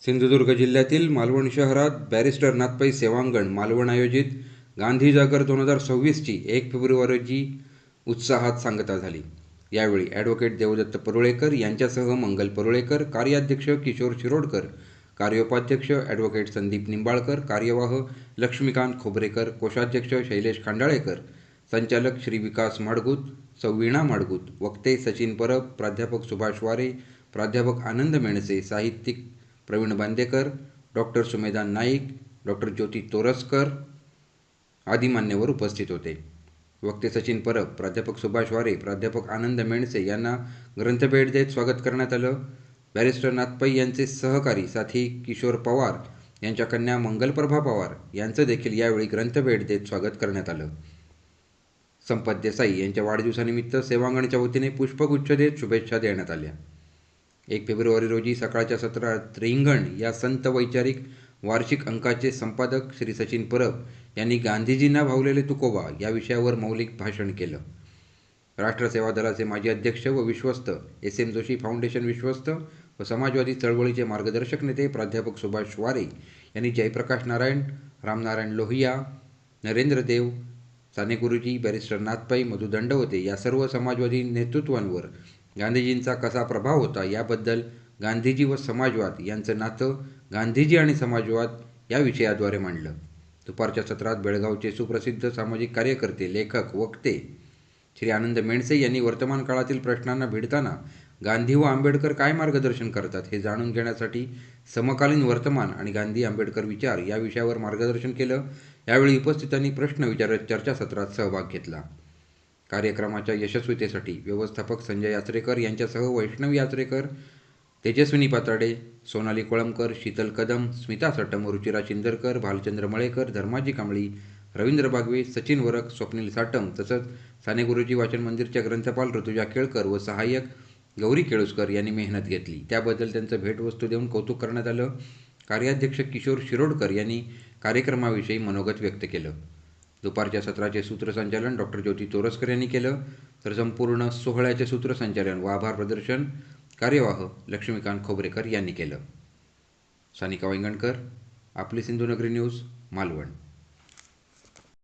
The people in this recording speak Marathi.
सिंधुदुर्ग जिल्ह्यातील मालवण शहरात बॅरिस्टर नाथपै सेवांगण मालवण आयोजित गांधी जागर 2026ची 1 फेब्रुवारी रोजी उत्साहात सांगता झाली। यावेळी ॲडव्होकेट देवदत्त परुळेकर यांच्यासह मंगल परुळेकर, कार्याध्यक्ष किशोर शिरोडकर, कार्योपाध्यक्ष ॲडव्होकेट संदीप निंबाळकर, कार्यवाह लक्ष्मीकांत खोबरेकर, कोषाध्यक्ष शैलेश खांडाळेकर, संचालक श्री विकास माडगूत, सौ वीणा माडगूत, वक्ते सचिन परब, प्राध्यापक सुभाष वारे, प्राध्यापक आनंद मेणसे, साहित्यिक प्रवीण बांदेकर, डॉक्टर सुमेधा नाईक, डॉक्टर ज्योती तोरसकर आदी मान्यवर उपस्थित होते। वक्ते सचिन परब, प्राध्यापक सुभाष वारे, प्राध्यापक आनंद मेणसे यांना ग्रंथभेट देत स्वागत करण्यात आलं। बॅरिस्टर नाथपै यांचे सहकारी साथी किशोर पवार यांच्या कन्या मंगलप्रभा पवार यांचं देखील यावेळी ग्रंथभेट देत स्वागत करण्यात आलं। संपत देसाई यांच्या वाढदिवसानिमित्त सेवांगणच्या वतीने पुष्पगुच्छ देत शुभेच्छा देण्यात आल्या। 1 फेब्रुवारी रोजी सकाळच्या सत्रात रिंगण या संत वैचारिक वार्षिक अंकाचे संपादक श्री सचिन परब यांनी गांधीजींना भावलेले तुकोबा या विषयावर मौलिक भाषण केलं। राष्ट्रसेवा दलाचे माजी अध्यक्ष व विश्वस्त SM जोशी फाउंडेशन विश्वस्त व समाजवादी चळवळीचे मार्गदर्शक नेते प्राध्यापक सुभाष वारे यांनी जयप्रकाश नारायण, रामनारायण लोहिया, नरेंद्र देव, साने गुरुजी, बॅरिस्टर नाथपै, मधु दंडवते या सर्व समाजवादी नेतृत्वांवर गांधीजींचा कसा प्रभाव होता याबद्दल गांधीजी व समाजवाद यांचं नातं, गांधीजी आणि समाजवाद या विषयाद्वारे मांडलं। दुपारच्या सत्रात बेळगावचे सुप्रसिद्ध सामाजिक कार्यकर्ते, लेखक, वक्ते श्री आनंद मेणसे यांनी वर्तमान काळातील प्रश्नांना भिडताना गांधी व आंबेडकर काय मार्गदर्शन करतात हे जाणून घेण्यासाठी समकालीन वर्तमान आणि गांधी आंबेडकर विचार या विषयावर मार्गदर्शन केलं। यावेळी उपस्थितांनी प्रश्न विचारत चर्चासत्रात सहभाग घेतला। कार्यक्रमाच्या यशस्वीतेसाठी व्यवस्थापक संजय यात्रेकर यांच्यासह वैष्णवी यात्रेकर, तेजस्विनी पाताडे, सोनाली कोळंबकर, शीतल कदम, स्मिता सटम, रुचिरा चिंदरकर, भालचंद्र मळेकर, धर्माजी कांबळी, रवींद्र बागवे, सचिन वरक, स्वप्नील साटम तसंच साने गुरुजी वाचन मंदिरच्या ग्रंथपाल ऋतुजा केळकर व सहाय्यक गौरी केळुसकर यांनी मेहनत घेतली, त्याबद्दल त्यांचं भेटवस्तू देऊन कौतुक करण्यात आलं। कार्याध्यक्ष किशोर शिरोडकर यांनी कार्यक्रमाविषयी मनोगत व्यक्त केलं। दुपारच्या सत्राचे सूत्रसंचालन डॉक्टर ज्योती तोरसकर यांनी केलं, तर संपूर्ण सोहळ्याचे सूत्रसंचालन व आभार प्रदर्शन कार्यवाह लक्ष्मीकांत खोबरेकर यांनी केलं। सानिका वेंगणकर, आपली सिंधुनगरी न्यूज, मालवण।